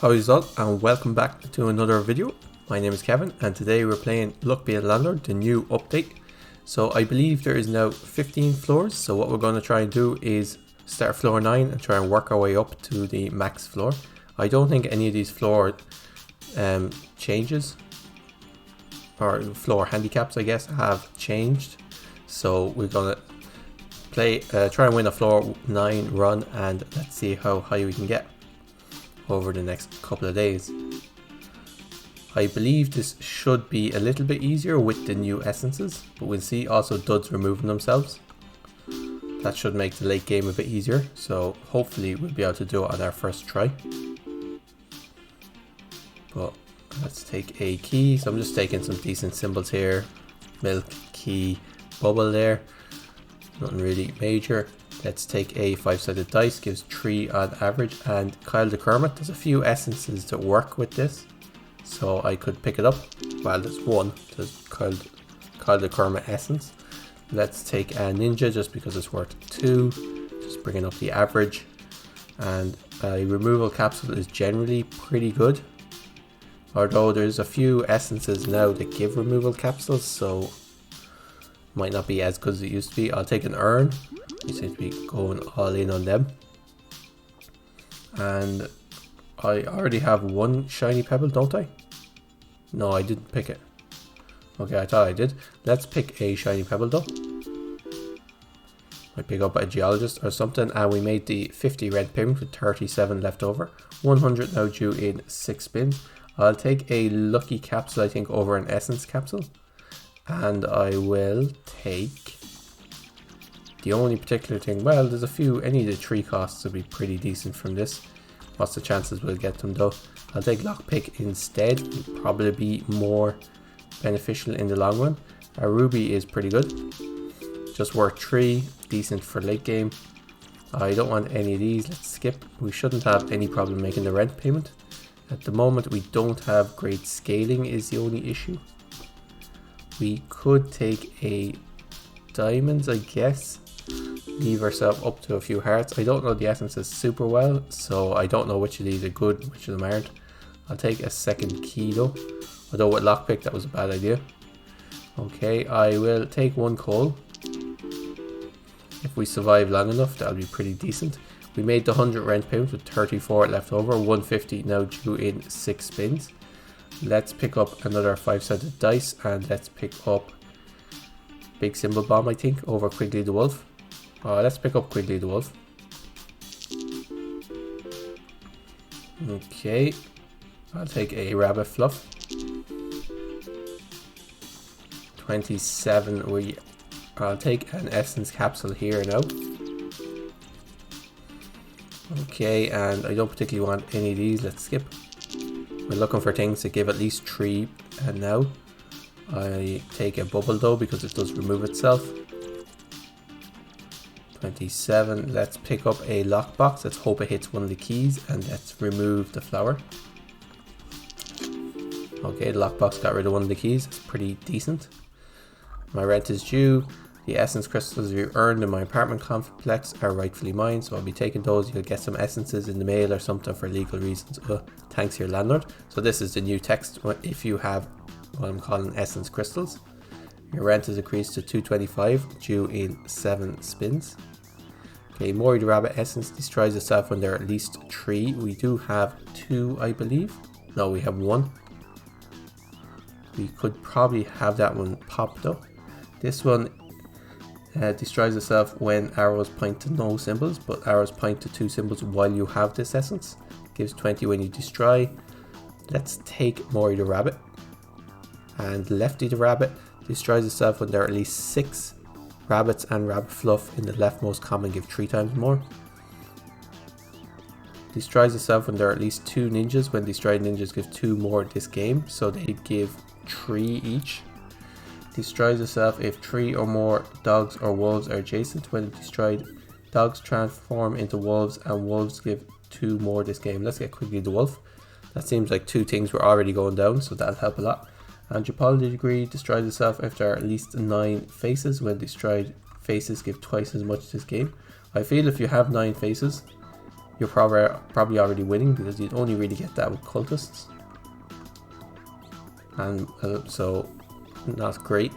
How's it all, and welcome back to another video. My name is Kevin and today we're playing Luck Be a Landlord, the new update. So I believe there is now 15 floors, so what we're going to try and do is start floor 9 and try and work our way up to the max floor. I don't think any of these floor changes, or floor handicaps I guess, have changed. So we're going to try and win a floor 9 run, and let's see how high we can get over the next couple of days. I believe this should be a little bit easier with the new essences, but we'll see. Also, duds removing themselves, that should make the late game a bit easier, so hopefully we'll be able to do it on our first try. But let's take a key. So I'm just taking some decent symbols here. Milk, key, bubble there, nothing really major. Let's take a 5-sided dice, gives 3 on average, and Kyle the Kermit. There's a few essences to work with this, so I could pick it up. Well, there's one, there's Kyle the Kermit essence. Let's take a ninja just because it's worth 2, just bringing up the average. And a removal capsule is generally pretty good, although there's a few essences now that give removal capsules, so might not be as good as it used to be. I'll take an urn. We seem to be going all in on them. And I already have one shiny pebble, don't I? No, I didn't pick it. Okay, I thought I did. Let's pick a shiny pebble though. I pick up a geologist or something, and we made the 50 red payment with 37 left over. 100 now due in 6 spins. I'll take a lucky capsule, I think, over an essence capsule. And I will take the only particular thing, well, there's a few, any of the 3 costs will be pretty decent from this. What's the chances we'll get them though? I'll take lockpick instead, it'll probably be more beneficial in the long run. Our ruby is pretty good, just worth 3, decent for late game. I don't want any of these, let's skip. We shouldn't have any problem making the rent payment. At the moment we don't have great scaling is the only issue. We could take a diamonds, I guess. Leave ourselves up to a few hearts. I don't know the essences super well, so I don't know which of these are good, which of them aren't. I'll take a second key though, although with lockpick that was a bad idea. Okay, I will take 1 coal. If we survive long enough, that'll be pretty decent. We made the 100 rent payment with 34 left over. 150 now due in 6 spins. Let's pick up another 5-sided dice, and let's pick up big symbol bomb, I think, over Quigley the Wolf. Let's pick up Quigley the Wolf. Okay, I'll take a rabbit fluff. 27. I'll take an essence capsule here now. Okay, and I don't particularly want any of these. Let's skip. We're looking for things to give at least 3, and now I take a bubble though because it does remove itself. 27. Let's pick up a lockbox. Let's hope it hits one of the keys, and let's remove the flower. Okay, the lockbox got rid of one of the keys. It's pretty decent. My rent is due. The essence crystals you earned in my apartment complex are rightfully mine, so I'll be taking those. You'll get some essences in the mail or something for legal reasons. Thanks, your landlord. So this is the new text if you have what I'm calling essence crystals. Your rent is increased to 225 due in 7 spins. Okay, Mori the rabbit essence destroys itself when there are at least 3. We do have 2, I believe. No, we have 1. We could probably have that one pop though. This one destroys itself when arrows point to no symbols, but arrows point to 2 symbols while you have this essence. Gives 20 when you destroy. Let's take Mori the rabbit. And Lefty the rabbit destroys itself when there are at least 6 rabbits, and rabbit fluff in the leftmost common give 3 times more. Destroys itself when there are at least 2 ninjas. When destroyed, ninjas give 2 more this game, so they give 3 each. Destroys itself if 3 or more dogs or wolves are adjacent. When destroyed, dogs transform into wolves, and wolves give 2 more this game. Let's get Quigley the Wolf. That seems like 2 things were already going down, so that'll help a lot. Anthropology degree destroys itself if there are at least 9 faces. When destroyed, faces give twice as much this game. I feel if you have 9 faces, you're probably already winning, because you'd only really get that with cultists. And so, not great.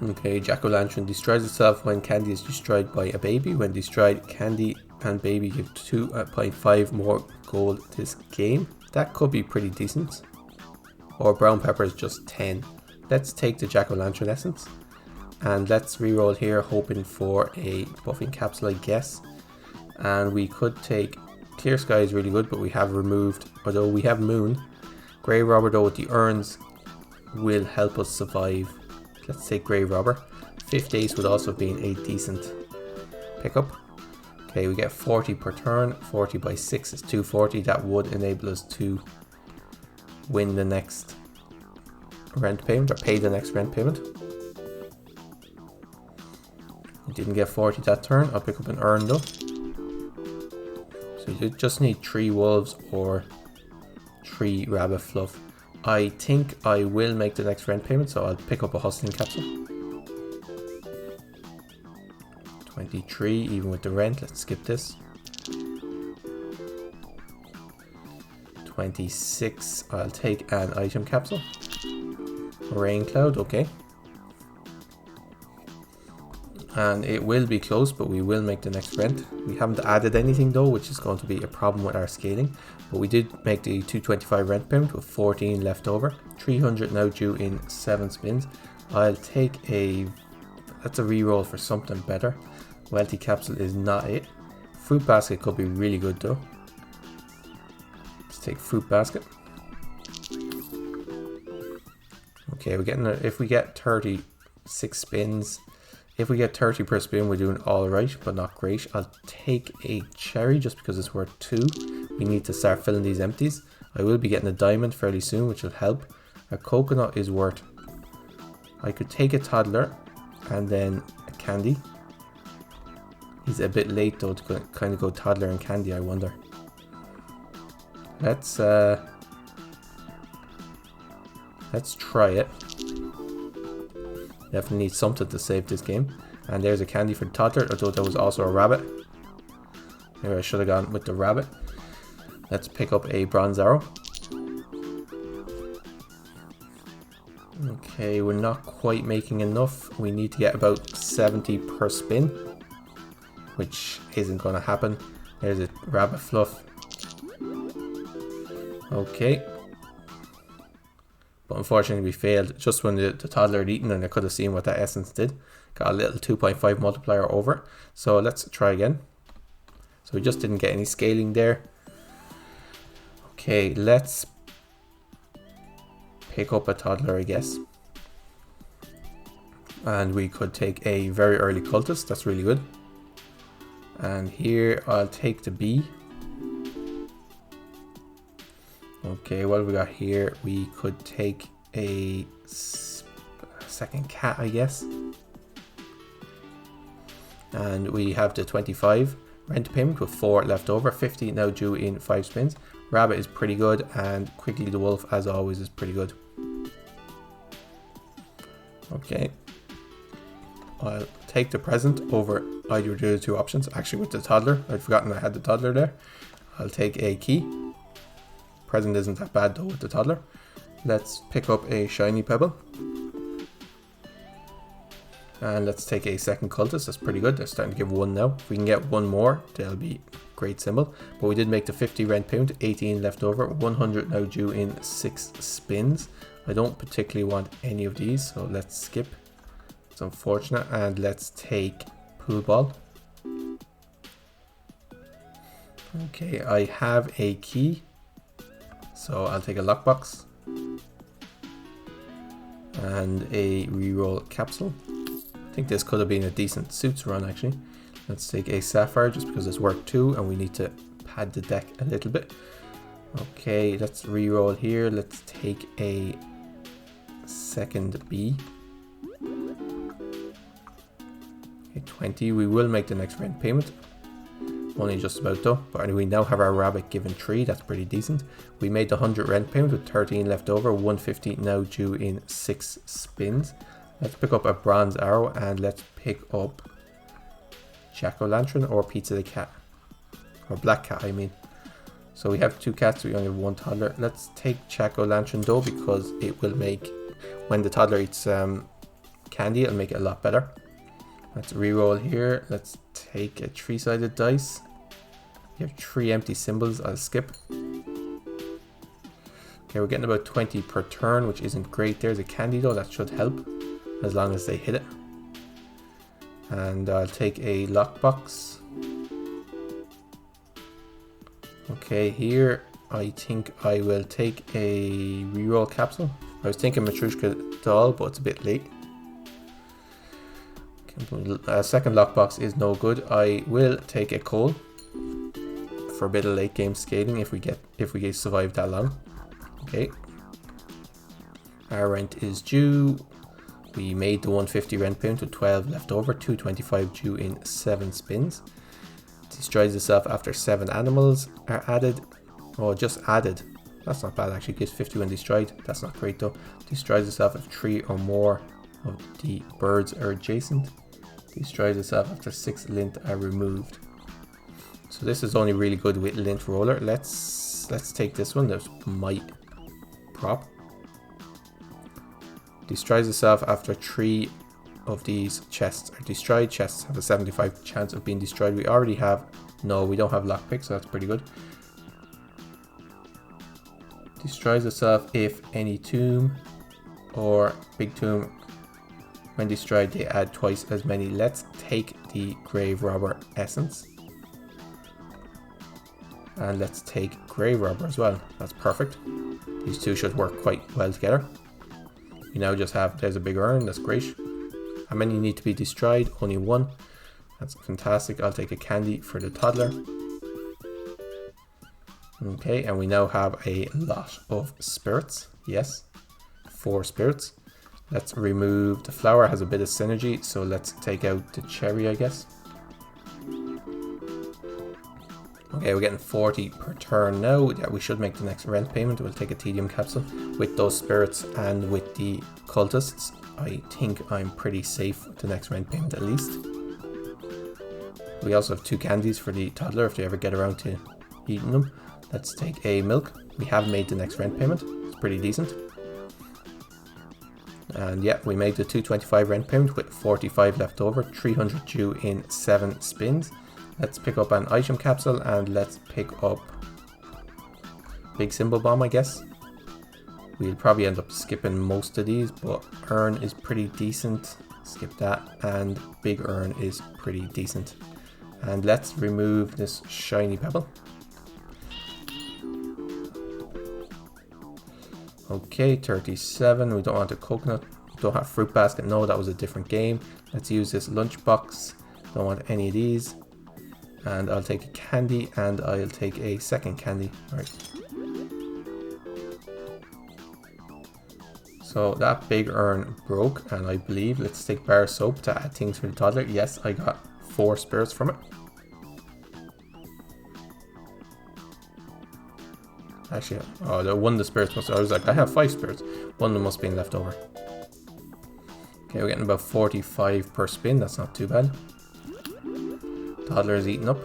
Okay, jack-o'-lantern destroys itself when candy is destroyed by a baby. When destroyed, candy and baby give 2.5 more gold this game. That could be pretty decent. Or brown pepper is just 10. Let's take the jack-o'-lantern essence. And let's reroll here, hoping for a buffing capsule, I guess. And we could take... Clear Sky is really good, but we have removed... Although we have Moon. Grey Robber, though, with the urns will help us survive. Let's take Grey Robber. Fifth Ace would also have been a decent pickup. Okay, we get 40 per turn. 40 by 6 is 240. That would enable us to win the next rent payment, or pay the next rent payment. We didn't get 40 that turn. I'll pick up an urn though. So you just need 3 wolves or 3 rabbit fluff. I think I will make the next rent payment, so I'll pick up a hustling capsule. 23, even with the rent. Let's skip this. 26, I'll take an item capsule. Rain cloud, okay. And it will be close, but we will make the next rent. We haven't added anything though, which is going to be a problem with our scaling. But we did make the 225 rent payment with 14 left over. 300 now due in 7 spins. I'll take a... That's a reroll for something better. Wealthy capsule is not it. Fruit basket could be really good though. Let's take fruit basket. Okay, we're getting if we get 36 spins. If we get 30 per spin, we're doing alright, but not great. I'll take a cherry just because it's worth 2. We need to start filling these empties. I will be getting a diamond fairly soon, which will help. A coconut is worth... I could take a toddler and then a candy. He's a bit late though to kind of go toddler and candy, I wonder. Let's try it. Definitely need something to save this game. And there's a candy for the toddler, although there was also a rabbit. Maybe I should have gone with the rabbit. Let's pick up a bronze arrow. Okay, we're not quite making enough. We need to get about 70 per spin, which isn't going to happen. There's a rabbit fluff. Okay. But unfortunately we failed just when the toddler had eaten, and I could have seen what that essence did. Got a little 2.5 multiplier over. So let's try again. So we just didn't get any scaling there. Okay, let's pick up a toddler, I guess. And we could take a very early cultist. That's really good. And here I'll take the bee. Okay, what have we got here? We could take a second cat, I guess. And we have the 25 rent payment with 4 left over. 50 now due in 5 spins. Rabbit is pretty good, and Quickly the Wolf, as always, is pretty good. Okay. I'll take the present over either of the other 2 options. Actually, with the toddler, I'd forgotten I had the toddler there. I'll take a key. Present isn't that bad though with the toddler. Let's pick up a shiny pebble. And let's take a second cultist. That's pretty good. They're starting to give 1 now. If we can get 1 more, that'll be a great symbol. But we did make the 50 rent payment, 18 left over. 100 now due in 6 spins. I don't particularly want any of these, so let's skip. It's unfortunate. And let's take pool ball. Okay, I have a key. So I'll take a lockbox and a reroll capsule. I think this could have been a decent suits run actually. Let's take a sapphire just because it's worth 2 and we need to pad the deck a little bit. Okay, let's reroll here. Let's take a second B. Okay, 20. We will make the next rent payment. Only just about though, but we now have our rabbit given 3, that's pretty decent. We made the 100 rent payment with 13 left over, 150 now due in 6 spins. Let's pick up a bronze arrow and let's pick up jack-o'-lantern or pizza the cat. Or black cat, I mean. So we have 2 cats, we only have 1 toddler. Let's take jack-o'-lantern though, because it will make, when the toddler eats candy, it'll make it a lot better. Let's re-roll here. Let's take a 3-sided dice. You have 3 empty symbols, I'll skip. Okay, we're getting about 20 per turn, which isn't great. There's a candy though, that should help, as long as they hit it. And I'll take a lockbox. Okay, here I think I will take a reroll capsule. I was thinking Matryoshka doll, but it's a bit late. A second lockbox is no good. I will take a coal for a bit of late game scaling if we survive that long. Okay. Our rent is due. We made the 150 rent payment with 12 left over, 225 due in 7 spins. Destroys itself after 7 animals are added. Oh, just added. That's not bad actually. Gives 50 when destroyed. That's not great though. Destroys itself if 3 or more of the birds are adjacent. Destroys itself after 6 lint are removed. So this is only really good with lint roller. Let's take this one. That's my prop. Destroys itself after 3 of these chests are destroyed. Chests have a 75% chance of being destroyed. We already have, no, we don't have lockpick, so that's pretty good. Destroys itself if any tomb or big tomb, when destroyed, they add twice as many. Let's take the grave robber essence. And let's take grave robber as well. That's perfect. These two should work quite well together. We now just have, there's a big urn, that's great. How many need to be destroyed? Only 1. That's fantastic. I'll take a candy for the toddler. Okay, and we now have a lot of spirits. Yes, 4 spirits. Let's remove the flower, has a bit of synergy, so let's take out the cherry, I guess. Okay, we're getting 40 per turn now. Yeah, we should make the next rent payment. We'll take a tedium capsule with those spirits and with the cultists. I think I'm pretty safe with the next rent payment at least. We also have 2 candies for the toddler if they ever get around to eating them. Let's take a milk. We have made the next rent payment. It's pretty decent. And yeah, we made the 225 rent payment with 45 left over, 300 due in 7 spins. Let's pick up an item capsule and let's pick up big symbol bomb, I guess. We'll probably end up skipping most of these, but urn is pretty decent. Skip that, and big urn is pretty decent. And let's remove this shiny pebble. Okay, 37. We don't want a coconut. Don't have fruit basket. No, that was a different game. Let's use this lunchbox. Don't want any of these. And I'll take a candy, and I'll take a second candy. All right. So that big urn broke, and I believe, let's take bar soap to add things for the toddler. Yes, I got 4 spirits from it. Actually, oh, the one of the spirits must, I was like, I have 5 spirits. One of them must be left over. Okay, we're getting about 45 per spin. That's not too bad. Toddler is eaten up.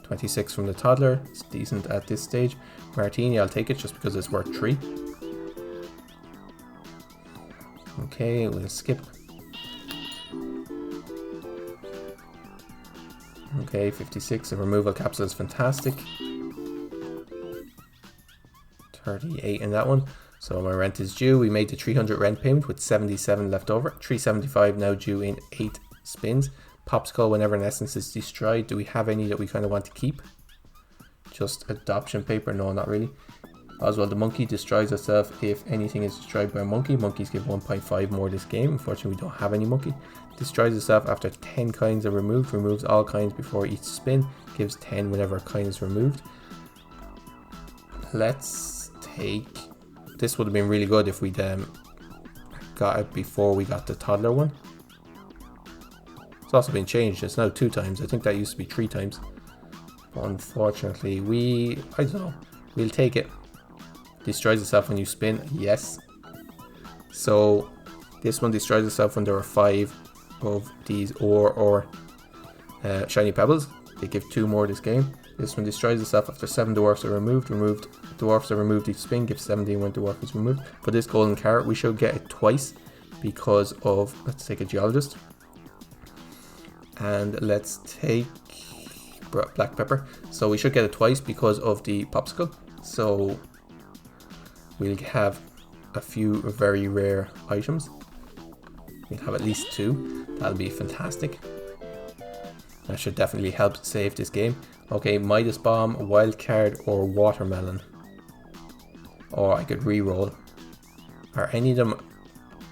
26 from the toddler. It's decent at this stage. Martini, I'll take it just because it's worth 3. Okay, we'll skip. Okay, 56. The removal capsule is fantastic. 38 in that one. So my rent is due. We made the 300 rent payment with 77 left over. 375 now due in 8 spins. Popsicle whenever an essence is destroyed. Do we have any that we kind of want to keep? Just adoption paper? No, not really. Oswald the monkey destroys itself if anything is destroyed by a monkey. Monkeys give 1.5 more this game. Unfortunately, we don't have any monkey. Destroys itself after 10 coins are removed. Removes all coins before each spin. Gives 10 whenever a coin is removed. Let's take... This would have been really good if we'd got it before we got the toddler one. It's also been changed. It's now 2 times. I think that used to be 3 times. But unfortunately, I don't know. We'll take it. Destroys itself when you spin. Yes. So this one destroys itself when there are 5 of these or Shiny Pebbles. They give 2 more this game. This one destroys itself after 7 dwarfs are removed. Removed dwarfs are removed each spin, gives 17 when dwarf is removed. For this golden carrot, we should get it twice because of, let's take a geologist. And let's take black pepper. So we should get it twice because of the popsicle. So we'll have a few very rare items. We'll have at least 2. That'll be fantastic. That should definitely help save this game. Okay, Midas Bomb, Wild Card, or Watermelon. Or I could re-roll. Are any of them...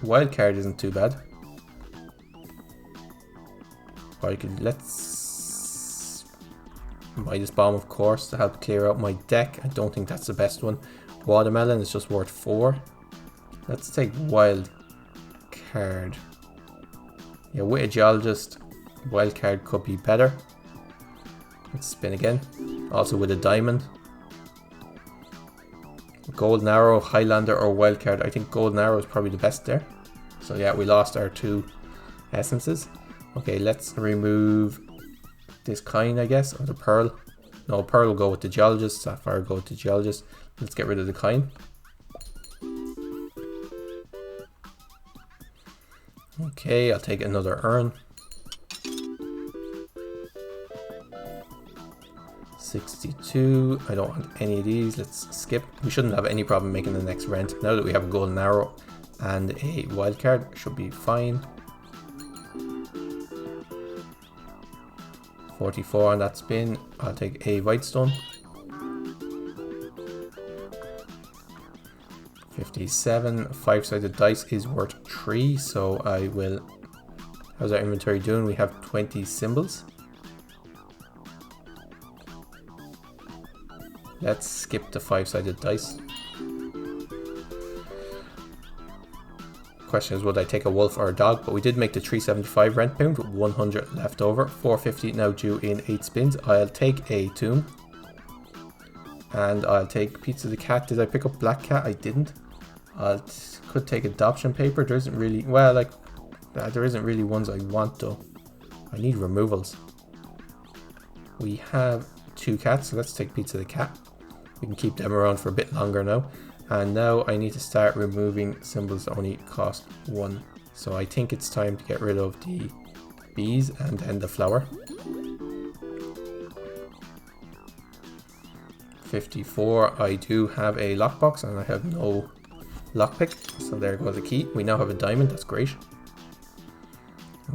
Wild Card isn't too bad. Or I could... Let's... Midas Bomb, of course, to help clear out my deck. I don't think that's the best one. Watermelon is just worth 4. Let's take Wild Card. Yeah, with a Geologist, Wild Card could be better. Let's spin again. Also with a diamond. Golden Arrow, Highlander, or Wild Card. I think Golden Arrow is probably the best there. So yeah, we lost our 2 essences. Okay, let's remove this coin, I guess, or the pearl. No, pearl will go with the Geologist. Sapphire will go with the Geologist. Let's get rid of the coin. Okay, I'll take another urn. 62. I don't want any of these. Let's skip. We shouldn't have any problem making the next rent. Now that we have a golden arrow and a wild card, should be fine. 44 on that spin. I'll take a white stone. 57. 5-sided dice is worth 3, so I will... How's our inventory doing? We have 20 symbols. Let's skip the 5-sided dice. Question is, would I take a wolf or a dog? But we did make the 375 rent payment with 100 left over. 450 now due in 8 spins. I'll take a tomb. And I'll take Pizza the Cat. Did I pick up Black Cat? I didn't. Could take adoption paper. There isn't really... Well, like... there isn't really ones I want though. I need removals. We have 2 cats, so let's take Pizza the Cat. We can keep them around for a bit longer now. And now I need to start removing symbols that only cost 1. So I think it's time to get rid of the bees and then the flower. 54, I do have a lockbox and I have no lockpick. So there goes the key. We now have a diamond, that's great.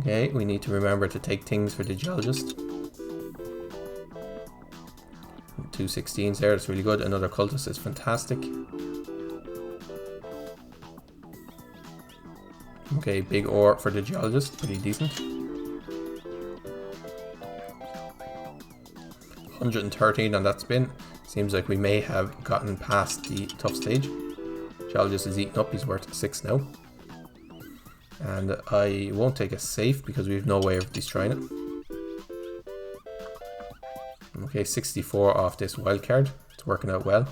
Okay, we need to remember to take things for the geologist. 2 16s there, that's really good. Another cultist is fantastic. Okay, big ore for the geologist, pretty decent. 113 on that spin. Seems like we may have gotten past the tough stage. Geologist is eaten up, he's worth 6 now. And I won't take a safe because we have no way of destroying it. Okay, 64 off this wild card. It's working out well.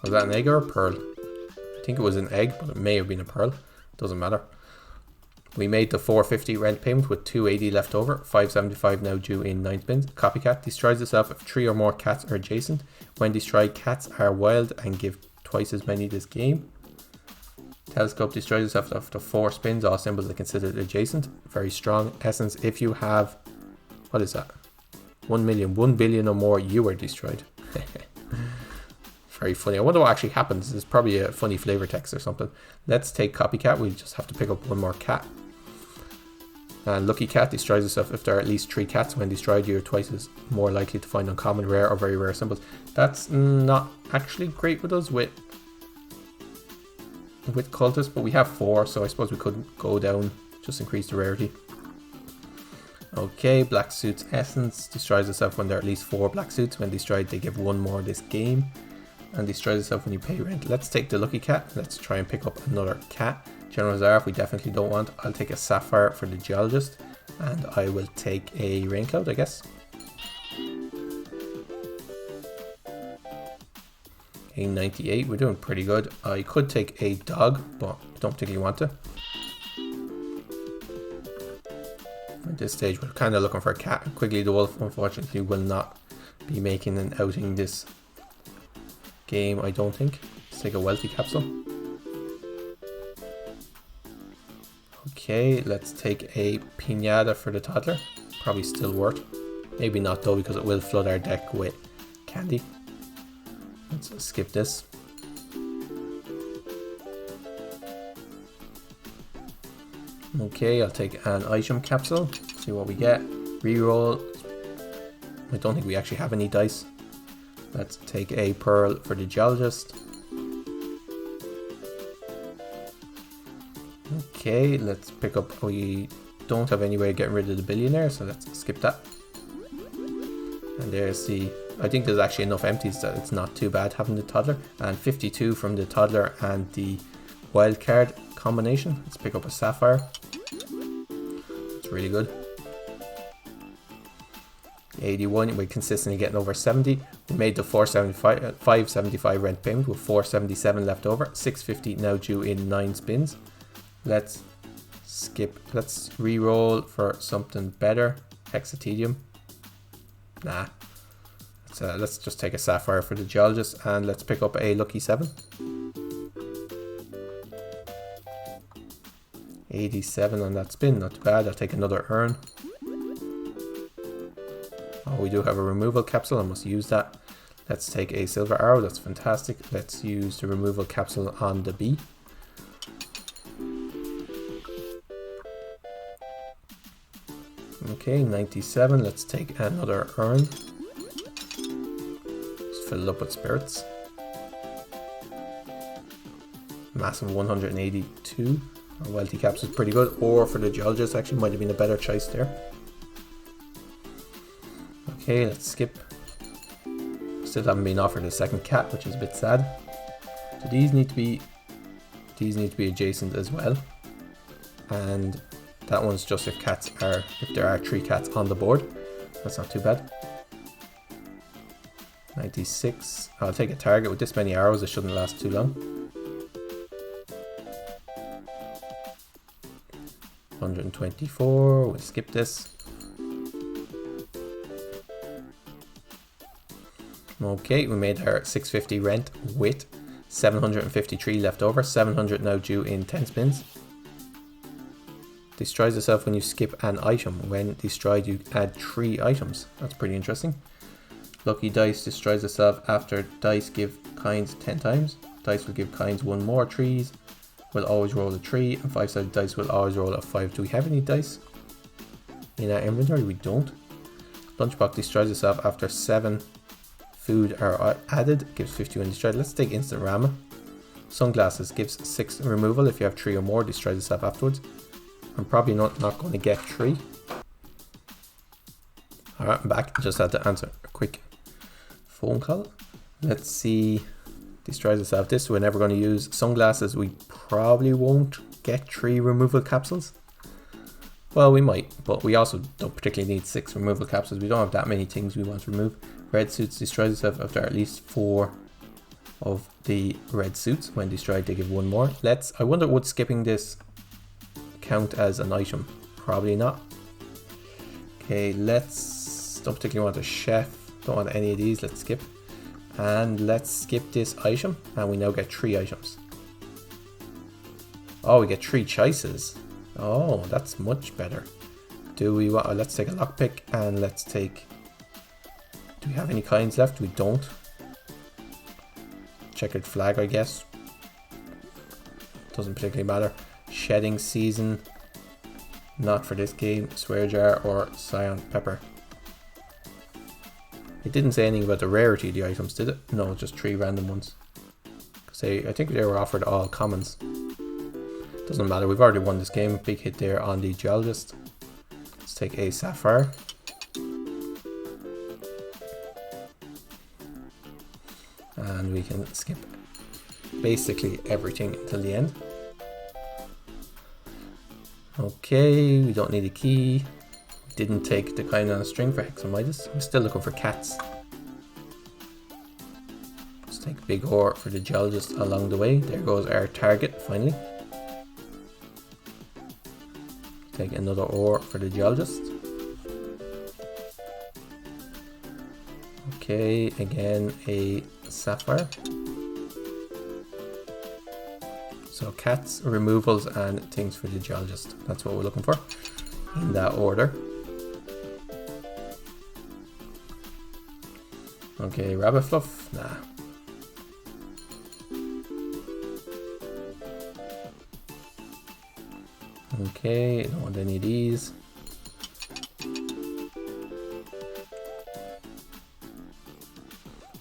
Was that an egg or a pearl? I think it was an egg, but it may have been a pearl. Doesn't matter. We made the 450 rent payment with 280 left over. 575 now due in 9 spins. Copycat destroys itself if 3 or more cats are adjacent. When destroyed, cats are wild and give twice as many this game. Telescope destroys itself after 4 spins. All symbols are considered adjacent. Very strong. Essence, if you have... What is that? 1 million, 1 billion or more, you are destroyed. Very funny. I wonder what actually happens. There's probably a funny flavor text or something. Let's take Copycat. We just have to pick up 1 more cat. And Lucky Cat destroys itself if there are at least 3 cats. When destroyed, you're twice as more likely to find uncommon, rare, or very rare symbols. That's not actually great with us with cultists, but we have 4, so I suppose we couldn't go down, just increase the rarity. Okay, Black Suit's Essence destroys itself when there are at least 4 Black Suits. When destroyed, they give 1 more this game. And destroys itself when you pay rent. Let's take the Lucky Cat. Let's try and pick up another cat. General Zarf we definitely don't want. I'll take a Sapphire for the Geologist. And I will take a Raincoat, I guess. A 98, we're doing pretty good. I could take a dog, but don't particularly want to. this stage we're kind of looking for a cat. Quigley the Wolf unfortunately will not be making an outing this game, I don't think. Let's take a wealthy capsule. Okay, let's take a pinata for the toddler. Probably still worth. Maybe not though, because it will flood our deck with candy. Let's skip this. Okay, I'll take an item capsule, see what we get. Reroll. I don't think we actually have any dice. Let's take a pearl for the geologist. Okay, let's pick up, we don't have any way of getting rid of the billionaire, so let's skip that. And there's the, I think there's actually enough empties that it's not too bad having the toddler. And 52 from the toddler and the wild card combination. Let's pick up a sapphire. It's really good. 81, we're consistently getting over 70. We made the 575 rent payment with 477 left over. 650 now due in 9 spins. Let's skip, let's re-roll for something better. Hexatedium. Nah. Let's just take a sapphire for the geologist and let's pick up a lucky 7. 87 on that spin, not too bad. I'll take another urn. Oh, we do have a removal capsule, I must use that. Let's take a silver arrow, that's fantastic. Let's use the removal capsule on the bee. Okay, 97, let's take another urn. Just fill it up with spirits. Massive 182. Our wealthy capsule is pretty good, or for the geologist actually might have been a better choice there. Okay, let's skip. Still haven't been offered a second cat, which is a bit sad. So these need to be adjacent as well. And that one's just if there are 3 cats on the board. That's not too bad. 96. I'll take a target with this many arrows, it shouldn't last too long. 124, we'll skip this. Okay, we made our 650 rent with 753 left over. 700 now due in 10 spins. Destroys itself when you skip an item. When destroyed, you add 3 items. That's pretty interesting. Lucky dice destroys itself after dice give kinds 10 times. Dice will give kinds 1 more. Trees will always roll a 3, and 5-sided dice will always roll a 5. Do we have any dice in our inventory? We don't. Lunchbox destroys itself after 7 food are added, gives 50 when destroyed. Let's take instant ramen. Sunglasses gives 6 removal if you have 3 or more, destroys itself afterwards. I'm probably not going to get 3. Alright, I'm back. Just had to answer a quick phone call. Let's see. Destroys itself. This we're never going to use. Sunglasses, we probably won't get 3 removal capsules. Well, we might, but we also don't particularly need 6 removal capsules. We don't have that many things we want to remove. Red suits destroys itself after at least 4 of the red suits. When destroyed, they give 1 more. I wonder, would skipping this count as an item? Probably not. Okay, don't particularly want a chef. Don't want any of these. Let's skip. And let's skip this item. And we now get 3 items. Oh, we get 3 choices. Oh, that's much better. Let's take a lockpick and let's take... Do we have any kinds left? We don't. Checkered flag, I guess. Doesn't particularly matter. Shedding season. Not for this game. Swear jar or cyan pepper. It didn't say anything about the rarity of the items, did it? No, just 3 random ones. I think they were offered all commons. Doesn't matter. We've already won this game. Big hit there on the geologist. Let's take a sapphire. And we can skip basically everything until the end. Okay, we don't need a key. Didn't take the kind on a string for Hexamitis. I'm still looking for cats. Let's take big ore for the geologist along the way. There goes our target finally. Take another ore for the geologist. Okay, again a sapphire. So cats, removals, and things for the geologist. That's what we're looking for in that order. Okay, rabbit fluff, nah. Okay, don't want any of these.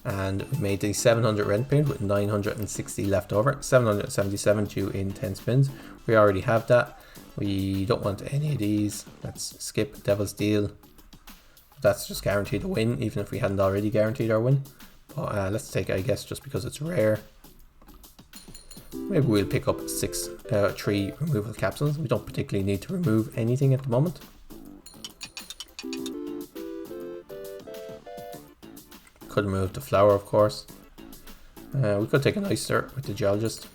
And we made the 700 rent paint with 960 left over. 777 due in 10 spins. We already have that. We don't want any of these. Let's skip Devil's Deal. That's just guaranteed a win, even if we hadn't already guaranteed our win. But let's take it, I guess, just because it's rare. Maybe we'll pick up 3 removal capsules. We don't particularly need to remove anything at the moment. Could remove the flower, of course. We could take an oyster with the geologist.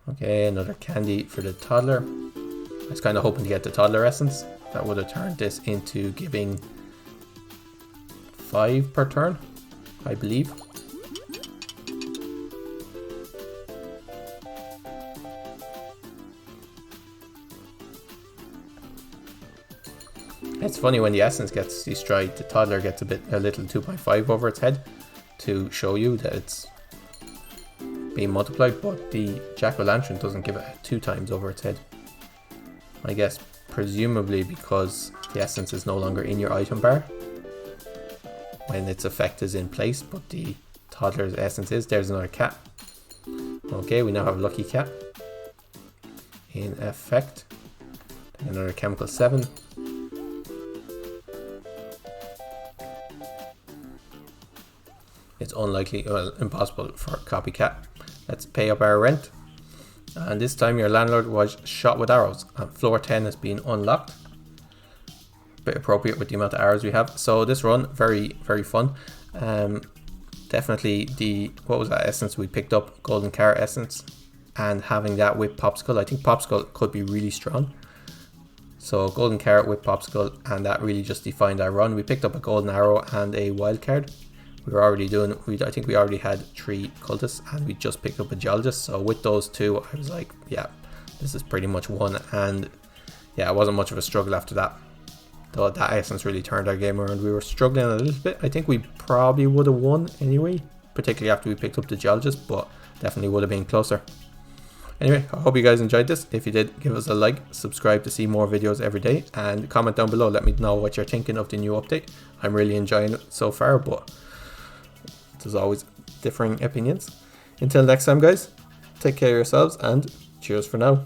Okay, another candy for the toddler. I was kind of hoping to get the toddler essence. That would have turned this into giving 5 per turn, I believe. It's funny when the essence gets destroyed, the toddler gets a little 2.5 over its head to show you that it's being multiplied, but the jack-o'-lantern doesn't give it 2 times over its head. I guess presumably because the essence is no longer in your item bar when its effect is in place, but the toddler's essence is. There's another cat. Okay, we now have a lucky cat in effect. Another chemical 7. It's unlikely, well, impossible for a copycat. Let's pay up our rent. And this time your landlord was shot with arrows. And floor 10 has been unlocked. Bit appropriate with the amount of arrows we have. So this run, very, very fun. Definitely the, what was that essence we picked up? Golden carrot essence. And having that with popsicle. I think popsicle could be really strong. So golden carrot with popsicle, and that really just defined our run. We picked up a golden arrow and a wild card. We were already doing, I think we already had 3 cultists and we just picked up a geologist. So with those 2, I was like, yeah, this is pretty much won. And yeah, it wasn't much of a struggle after that. Though that essence really turned our game around. We were struggling a little bit. I think we probably would have won anyway, particularly after we picked up the geologist, but definitely would have been closer. Anyway, I hope you guys enjoyed this. If you did, give us a like, subscribe to see more videos every day, and comment down below. Let me know what you're thinking of the new update. I'm really enjoying it so far, but there's always differing opinions. Until next time, guys, take care of yourselves and cheers for now.